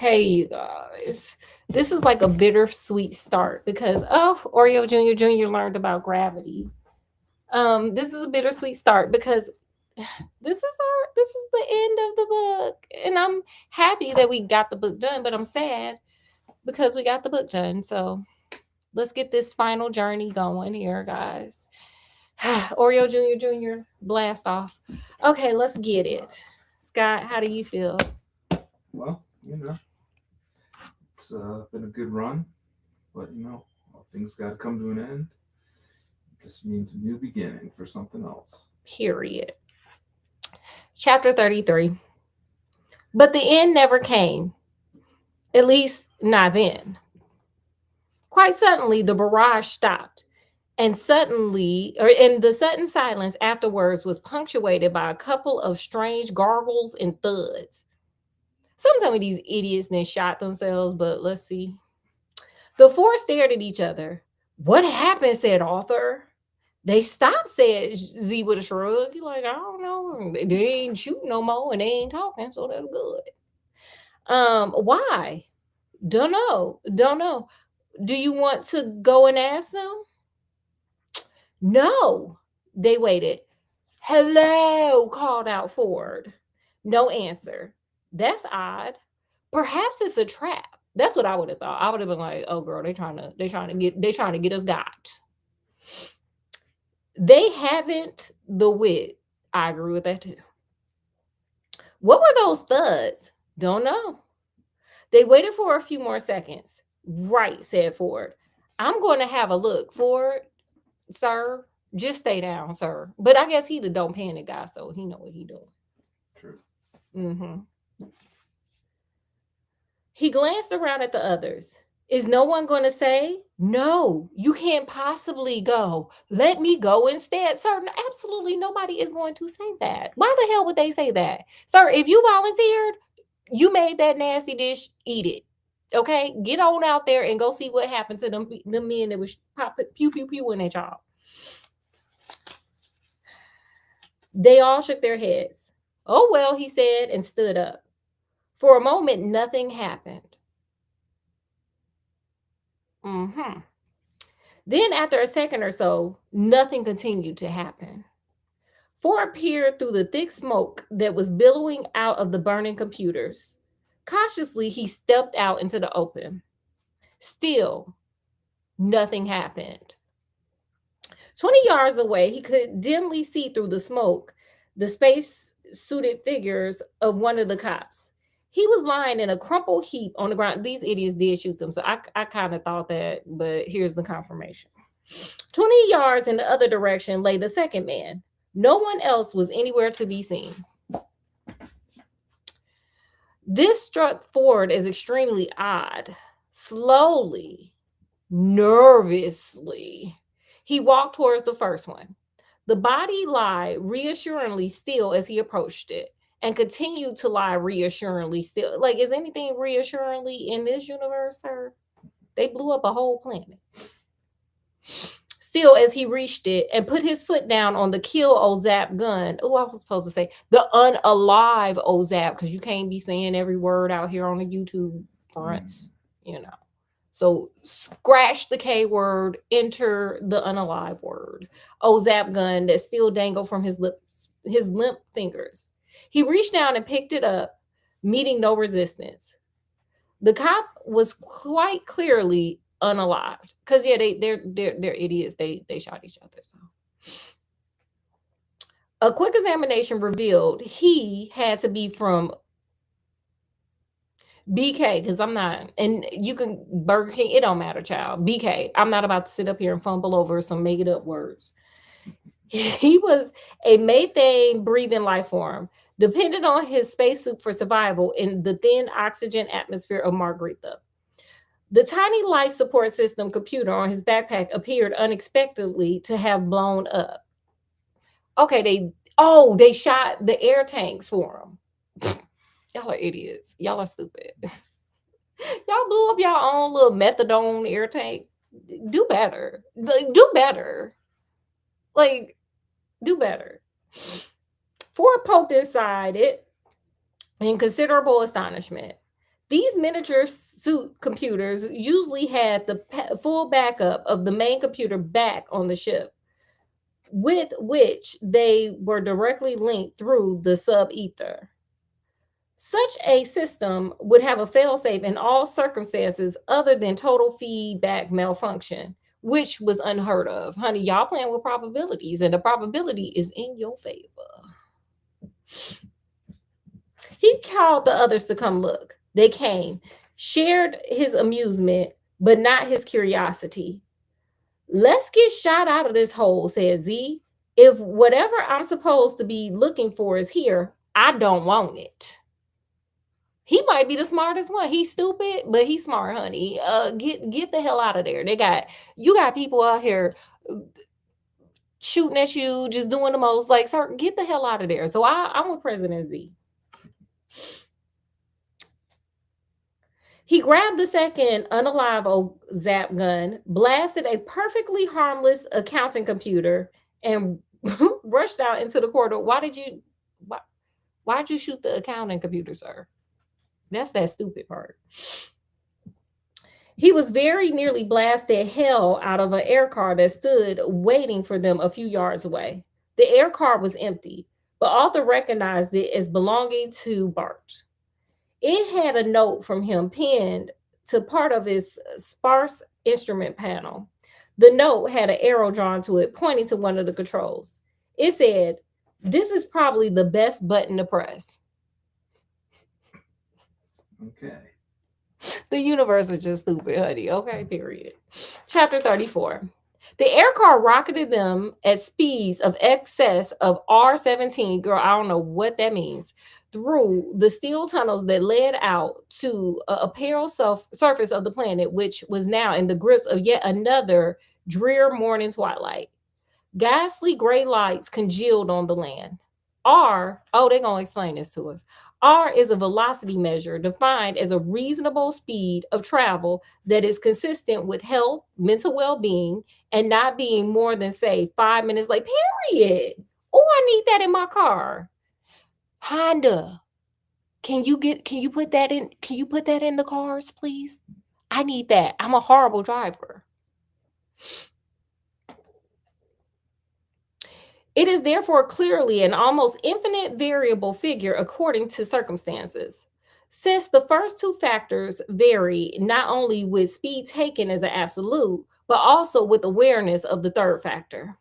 Hey, you guys. This is like a bittersweet start because Oreo Jr. learned about gravity. This is a bittersweet start because this is the end of the book, and I'm happy that we got the book done, but I'm sad because we got the book done. So let's get this final journey going here, guys. Oreo Jr. blast off. Okay, let's get it. Scott, how do you feel? Well, it's been a good run, but all things got to come to an end. This means a new beginning for something else. Period. Chapter 33. But the end never came, at least not then. Quite suddenly, the barrage stopped, and the sudden silence afterwards was punctuated by a couple of strange gargles and thuds. Some of these idiots then shot themselves, but let's see. The four stared at each other. What happened? Said Arthur. They stopped, said Z with a shrug. You're like, I don't know. They ain't shooting no more and they ain't talking, so that's good. Why? Don't know. Do you want to go and ask them? No. They waited. Hello, called out Ford. No answer. That's odd. Perhaps it's a trap. That's what I would have thought. I would have been like, "Oh, girl, they trying to get us got." They haven't the wit. I agree with that too. What were those thuds? Don't know. They waited for a few more seconds. Right, said Ford. I'm going to have a look. Ford, sir, just stay down, sir. But I guess he the don't panic guy, so he know what he doing. True. Mm-hmm. He glanced around at the others. Is no one going to say, no, you can't possibly go. Let me go instead. Sir, absolutely nobody is going to say that. Why the hell would they say that? Sir, if you volunteered, you made that nasty dish, eat it. Okay? Get on out there and go see what happened to them men that was pop pew pew pew in their job. They all shook their heads. Oh well, he said, and stood up. For a moment, nothing happened. Mm-hmm. Then, after a second or so, nothing continued to happen. Ford appeared through the thick smoke that was billowing out of the burning computers. Cautiously, he stepped out into the open. Still, nothing happened. 20 yards away, he could dimly see through the smoke the space suited figures of one of the cops. He was lying in a crumpled heap on the ground. These idiots did shoot them, so I kind of thought that, but here's the confirmation. 20 yards in the other direction lay the second man. No one else was anywhere to be seen. This struck Ford as extremely odd. Slowly, nervously, he walked towards the first one. The body lay reassuringly still as he approached it and continued to lie reassuringly still. Like, is anything reassuringly in this universe, sir? They blew up a whole planet. Still, as he reached it and put his foot down on the kill Ozap gun. Oh, I was supposed to say the unalive Ozap because you can't be saying every word out here on the YouTube fronts, you know. So scratch the K word, enter the unalive word. Ozap gun that still dangled from his limp fingers. He reached down and picked it up, meeting no resistance. The cop was quite clearly unalived because they're idiots. They shot each other. So a quick examination revealed he had to be from BK, because I'm not, and you can Burger King, it don't matter, child. BK, I'm not about to sit up here and fumble over some made up words. He was a methane breathing life form, dependent on his spacesuit for survival in the thin oxygen atmosphere of Margarita. The tiny life support system computer on his backpack appeared unexpectedly to have blown up. Okay, they shot the air tanks for him. Y'all are idiots. Y'all are stupid. Y'all blew up your own little methadone air tank. Do better. Like, do better. Like, do better. Ford poked inside it in considerable astonishment. These miniature suit computers usually had the full backup of the main computer back on the ship, with which they were directly linked through the sub ether. Such a system would have a failsafe in all circumstances other than total feedback malfunction, which was unheard of. Honey, y'all playing with probabilities, and the probability is in your favor. He called the others to come look. They came, shared his amusement, but not his curiosity. Let's get shot out of this hole, said Z. If whatever I'm supposed to be looking for is here, I don't want it. He might be the smartest one. He's stupid, but he's smart, honey. Get the hell out of there. You got people out here shooting at you, just doing the most. Like, sir, get the hell out of there. So I'm with President Z. He grabbed the second unalive zap gun, blasted a perfectly harmless accounting computer, and rushed out into the corridor. Why'd you shoot the accounting computer, sir? That's that stupid part. He was very nearly blasted hell out of an air car that stood waiting for them a few yards away. The air car was empty, but Arthur recognized it as belonging to Bart. It had a note from him pinned to part of his sparse instrument panel. The note had an arrow drawn to it, pointing to one of the controls. It said, "This is probably the best button to press." Okay. The universe is just stupid, honey. Okay, period. Chapter 34. The air car rocketed them at speeds of excess of R-17. Girl, I don't know what that means. Through the steel tunnels that led out to a pale surface of the planet, which was now in the grips of yet another drear morning twilight. Ghastly gray lights congealed on the land. They're going to explain this to us. R is a velocity measure defined as a reasonable speed of travel that is consistent with health, mental well-being, and not being more than, say, 5 minutes late, period. Oh, I need that in my car. Honda, can you put that in the cars, please? I need that. I'm a horrible driver. It is therefore clearly an almost infinite variable figure according to circumstances. Since the first two factors vary not only with speed taken as an absolute, but also with awareness of the third factor.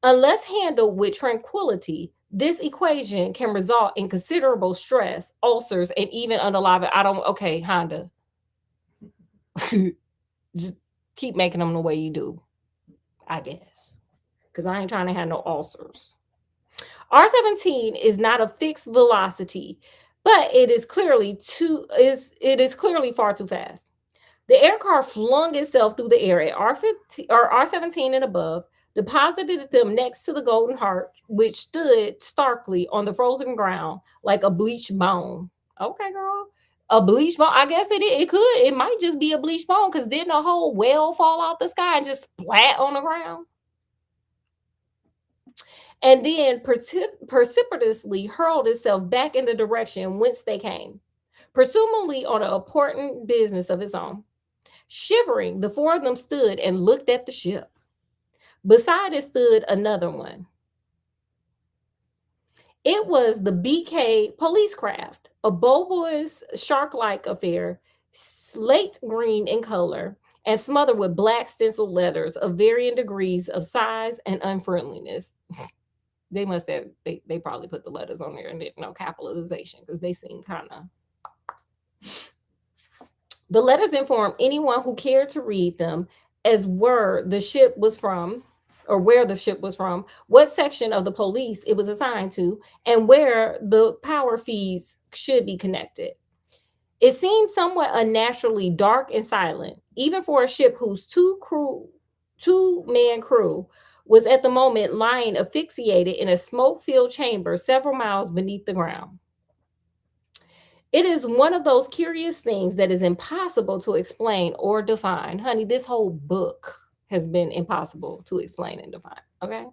Unless handled with tranquility, this equation can result in considerable stress, ulcers, and even unalive. Okay, Honda. Just keep making them the way you do, I guess. Because I ain't trying to have no ulcers. R-17 is not a fixed velocity, but it is clearly far too fast. The air car flung itself through the air at R-17 and above, deposited them next to the Golden Heart, which stood starkly on the frozen ground like a bleached bone. Okay, girl. A bleached bone. I guess it might just be a bleached bone, because didn't a whole whale fall out the sky and just splat on the ground? And then precipitously hurled itself back in the direction whence they came, presumably on an important business of its own. Shivering, the four of them stood and looked at the ship. Beside it stood another one. It was the BK police craft, a bulbous shark-like affair, slate green in color, and smothered with black stenciled letters of varying degrees of size and unfriendliness. They must have, they probably put the letters on there and didn't know capitalization, because they seem kind of. The letters informed anyone who cared to read them as where the ship was from, what section of the police it was assigned to, and where the power feeds should be connected. It seemed somewhat unnaturally dark and silent, even for a ship whose two-man crew was at the moment lying asphyxiated in a smoke-filled chamber several miles beneath the ground. It is one of those curious things that is impossible to explain or define. Honey, this whole book has been impossible to explain and define, okay?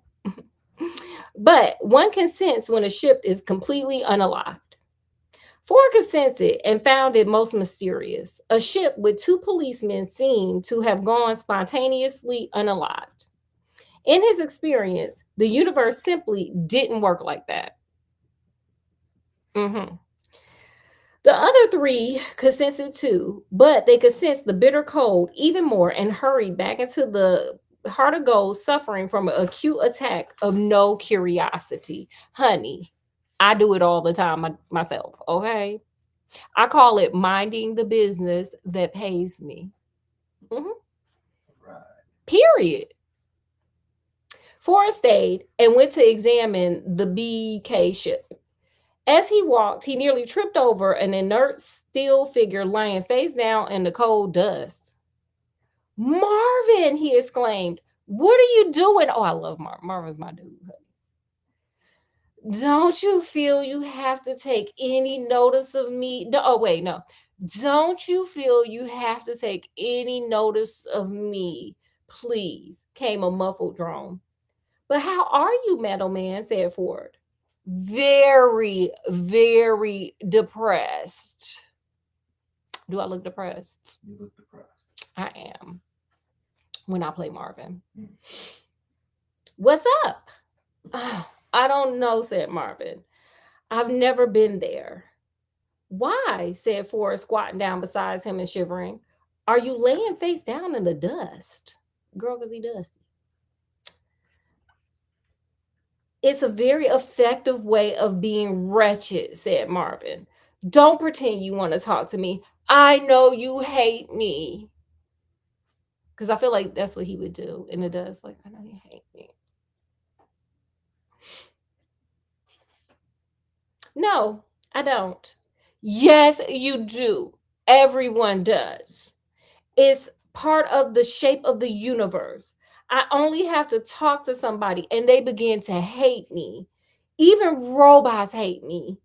But one can sense when a ship is completely unalived. Ford could sense it and found it most mysterious. A ship with two policemen seemed to have gone spontaneously unalived. In his experience, the universe simply didn't work like that. Mhm. The other three could sense it too, but they could sense the bitter cold even more and hurried back into the heart of gold, suffering from an acute attack of no curiosity. Honey, I do it all the time myself, okay? I call it minding the business that pays me. Mhm. Right. Period. Forrest stayed and went to examine the BK ship. As he walked, he nearly tripped over an inert steel figure lying face down in the cold dust. Marvin, he exclaimed, what are you doing? Oh, I love Marvin. Marvin's my dude. Don't you feel you have to take any notice of me? No, oh, wait, no. Don't you feel you have to take any notice of me? Please, came a muffled drone. But how are you, Meadow Man? Said Ford. Very, very depressed. Do I look depressed? You look depressed. I am when I play Marvin. Mm. What's up? Oh, I don't know, said Marvin. I've never been there. Why? Said Forrest, squatting down beside him and shivering. Are you laying face down in the dust? Girl, because he dusty. It's a very effective way of being wretched, said Marvin. Don't pretend you want to talk to me. I know you hate me. Because I feel like that's what he would do in the dust. Like, I know you hate me. No, I don't. Yes, you do. Everyone does. It's part of the shape of the universe. I only have to talk to somebody and they begin to hate me. Even robots hate me.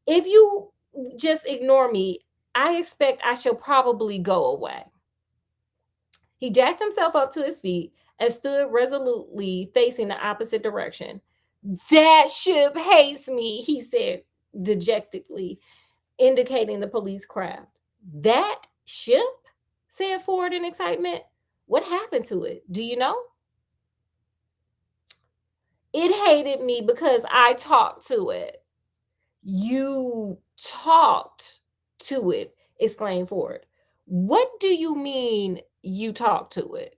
If you just ignore me, I expect I shall probably go away. He jacked himself up to his feet and stood resolutely facing the opposite direction. That ship hates me, he said dejectedly, indicating the police craft. That ship? Said Ford in excitement. What happened to it? Do you know? It hated me because I talked to it. You talked to it, exclaimed Ford. What do you mean you talked to it?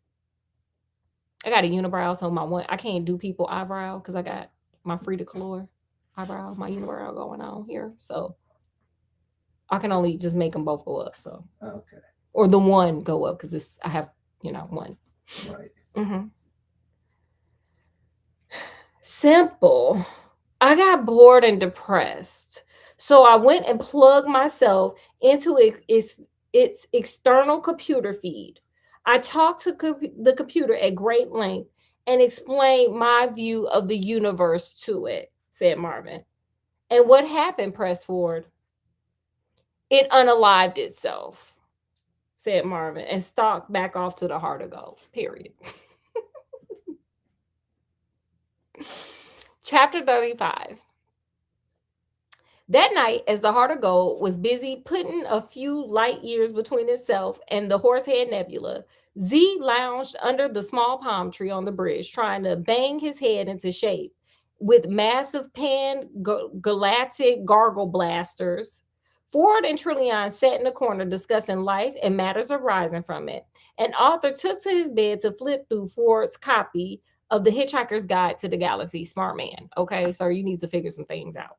I got a unibrow, so I can't do people eyebrow because I got my Frida Color eyebrow, my unibrow going on here. So I can only just make them both go up. So Okay. or the one go up because I have one. Right. Mm-hmm. Simple. I got bored and depressed. So I went and plugged myself into its external computer feed. I talked to the computer at great length and explained my view of the universe to it, said Marvin. And what happened, pressed Ford? It unalived itself, said Marvin, and stalked back off to the heart of gold. Period. Chapter 35. That night, as the Heart of Gold was busy putting a few light years between itself and the Horsehead Nebula, Z lounged under the small palm tree on the bridge, trying to bang his head into shape with massive galactic gargle blasters. Ford and Trillian sat in the corner discussing life and matters arising from it. And Arthur took to his bed to flip through Ford's copy of the Hitchhiker's Guide to the Galaxy. Smart man. Okay, so you need to figure some things out.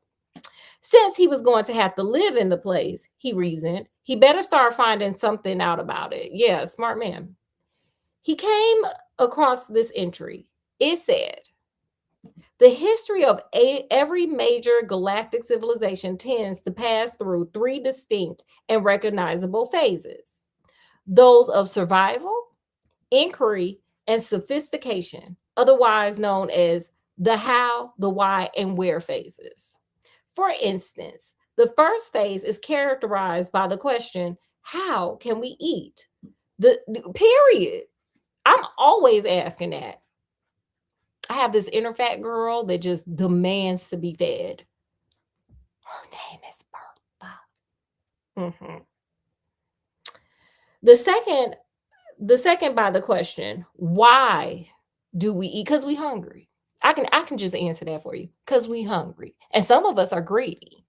Since he was going to have to live in the place, he reasoned, he better start finding something out about it. Yeah, smart man. He came across this entry. It said, the history of every major galactic civilization tends to pass through three distinct and recognizable phases: those of survival, inquiry, and sophistication, otherwise known as the how, the why, and where phases. For instance, the first phase is characterized by the question, how can we eat? The period. I'm always asking that. I have this inner fat girl that just demands to be fed. Her name is Bertha. Mm-hmm. The second by the question, why do we eat? Because we hungry. I can just answer that for you. Because we hungry. And some of us are greedy,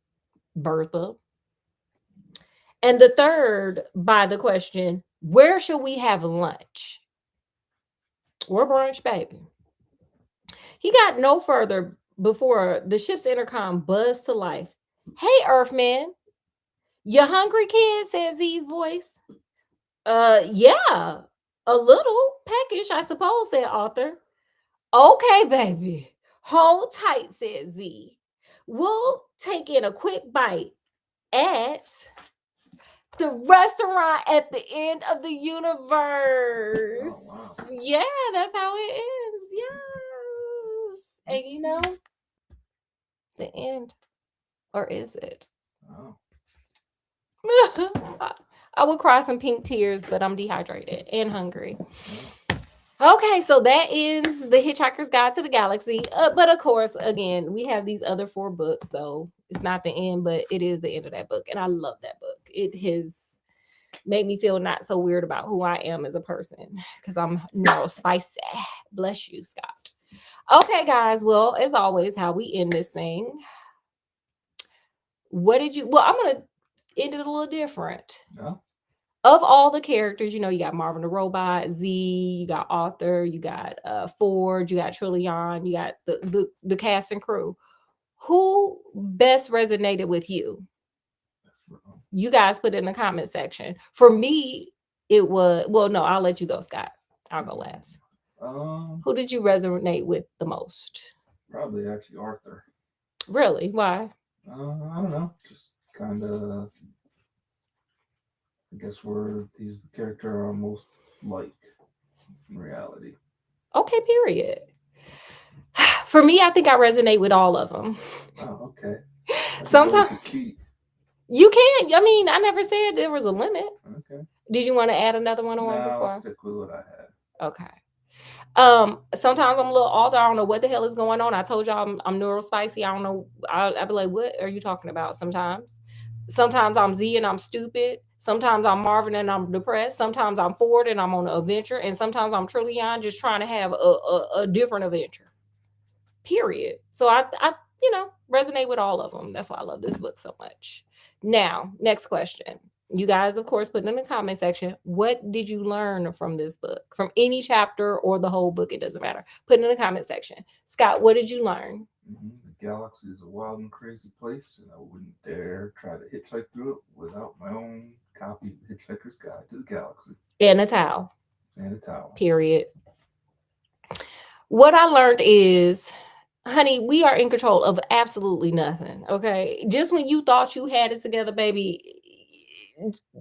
Bertha. And the third by the question, where should we have lunch? Or brunch, baby. He got no further before the ship's intercom buzzed to life. Hey, Earthman, you hungry, kid? Said Z's voice. Yeah, a little peckish, I suppose, said Arthur. Okay, baby. Hold tight, said Z. We'll take in a quick bite at the restaurant at the end of the universe. Oh, wow. Yeah, that's how it ends. Yes. And you know, the end. Or is it? Oh. I would cry some pink tears, but I'm dehydrated and hungry. Okay, so that ends The Hitchhiker's Guide to the Galaxy. But of course, again, we have these other 4 books, so it's not the end, but it is the end of that book. And I love that book. It has made me feel not so weird about who I am as a person because I'm neurospicy. Bless you, Scott. Okay, guys. Well, as always, how we end this thing. What did you? Well, I'm gonna end it a little different. No? Of all the characters, you got Marvin the Robot, Z, you got Arthur, you got Ford, you got Trillian, you got the cast and crew. Who best resonated with you? You guys put it in the comment section. For me, it was no, I'll let you go, Scott. I'll go last. Who did you resonate with the most? Probably actually Arthur. Really? Why? I don't know. Just kind of. I guess he's the character I most like in reality. Okay, period. For me, I think I resonate with all of them. Oh, okay. Sometimes you can. I mean, I never said there was a limit. Okay. Did you want to add another one on before? I'll stick with what I had. Okay. Sometimes I'm a little altered. I don't know what the hell is going on. I told y'all I'm neurospicy. I don't know. I'll be like, what are you talking about? Sometimes I'm Z and I'm stupid. Sometimes I'm Marvin and I'm depressed. Sometimes I'm Ford and I'm on an adventure. And sometimes I'm Trillian just trying to have a different adventure. Period. So I resonate with all of them. That's why I love this book so much. Now, next question. You guys, of course, put in the comment section, what did you learn from this book? From any chapter or the whole book, it doesn't matter. Put in the comment section. Scott, what did you learn? The galaxy is a wild and crazy place, and I wouldn't dare try to hitchhike through it without my own copy of Hitchhiker's Guide to the Galaxy. And a towel. Period. What I learned is, honey, we are in control of absolutely nothing. Okay. Just when you thought you had it together, baby,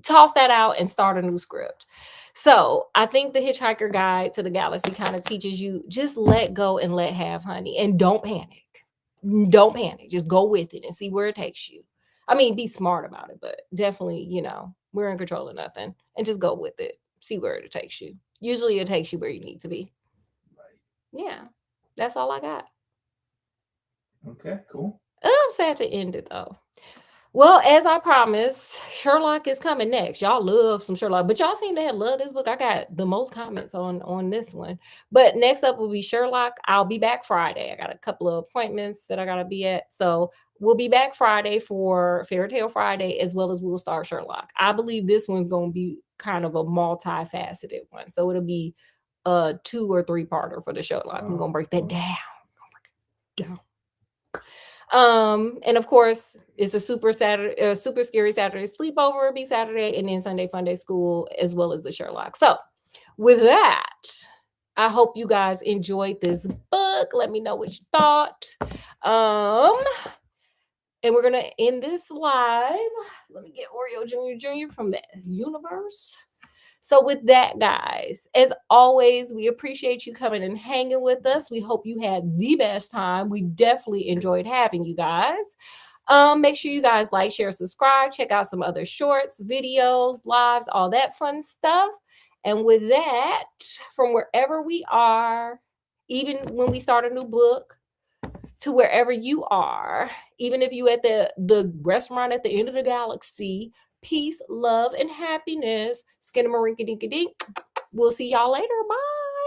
toss that out and start a new script. So I think the Hitchhiker Guide to the Galaxy kind of teaches you just let go and let have, honey, and don't panic. Don't panic. Just go with it and see where it takes you. I mean, be smart about it, but definitely, we're in control of nothing and just go with it. See where it takes you. Usually it takes you where you need to be. Right. Yeah. That's all I got. Okay, cool. I'm sad to end it though. Well, as I promised, Sherlock is coming next. Y'all love some Sherlock, but y'all seem to have loved this book. I got the most comments on this one. But next up will be Sherlock. I'll be back Friday. I got a couple of appointments that I got to be at. So we'll be back Friday for Fairy Tale Friday, as well as we'll start Sherlock. I believe this one's going to be kind of a multifaceted one. So it'll be a 2 or 3-parter for the Sherlock. We're going to break that down. And of course, it's a super scary Saturday sleepover. It'll be Saturday, and then Sunday fun day school, as well as the Sherlock. So with that, I hope you guys enjoyed this book. Let me know what you thought. And we're gonna end this live. Let me get Oreo Jr. from the universe. So with that, guys, as always, we appreciate you coming and hanging with us. We hope you had the best time. We definitely enjoyed having you guys. Make sure you guys like, share, subscribe. Check out some other shorts, videos, lives, all that fun stuff. And with that, from wherever we are, even when we start a new book, to wherever you are, even if you at the restaurant at the end of the galaxy, Peace, love, and happiness. Skinnamarink-a-dink-a-dink. We'll see y'all later. Bye.